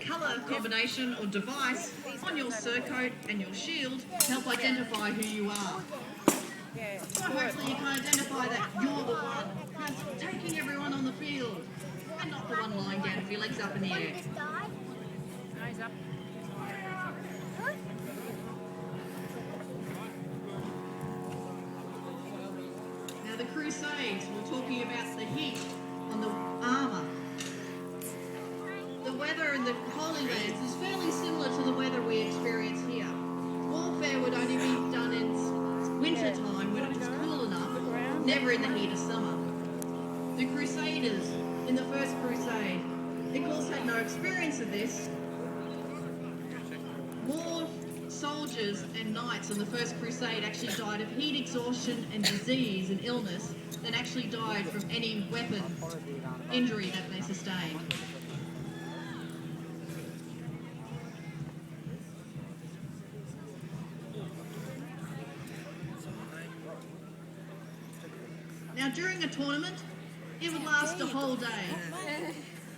colour combination or device on your surcoat and your shield help identify who you are. So hopefully you can identify that you're the one who's taking everyone on the field and not the one lying down with your legs up in the air. Eyes up. Now the Crusades, we're talking about the heat on the armour. The weather in the Holy Lands is fairly similar to the weather we experience here. Warfare would only be done in winter time when it was cool enough, never in the heat of summer. The Crusaders in the First Crusade, of course, had no experience of this. More soldiers and knights in the First Crusade actually died of heat exhaustion and disease and illness than actually died from any weapon injury that they sustained. Now during a tournament, it would last a whole day.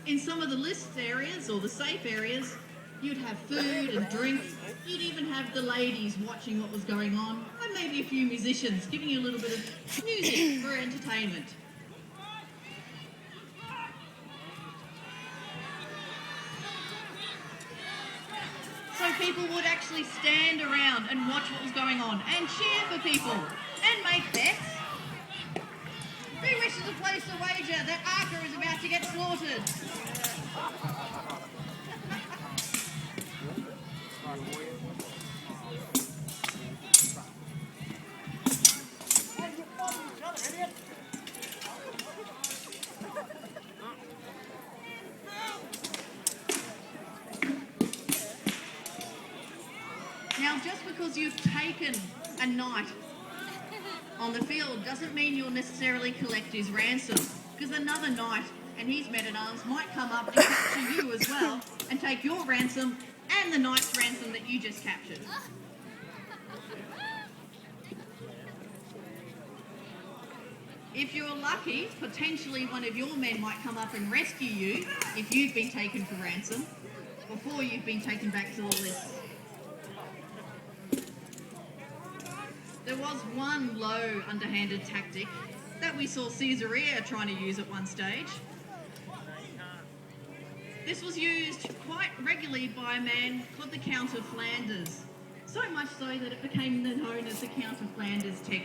In some of the list areas or the safe areas, you'd have food and drink. You'd even have the ladies watching what was going on, and maybe a few musicians giving you a little bit of music for entertainment. So people would actually stand around and watch what was going on and cheer for people and make bets. Who wishes to place a wager that Arca is about to get slaughtered? Now, just because you've taken a knight on the field doesn't mean you'll necessarily collect his ransom, because another knight and his men-at-arms might come up and capture you as well and take your ransom and the knight's ransom that you just captured. If you're lucky, potentially one of your men might come up and rescue you if you've been taken for ransom before you've been taken back to the list. There was one low underhanded tactic that we saw Caesarea trying to use at one stage. This was used quite regularly by a man called the Count of Flanders, so much so that it became known as the Count of Flanders technique.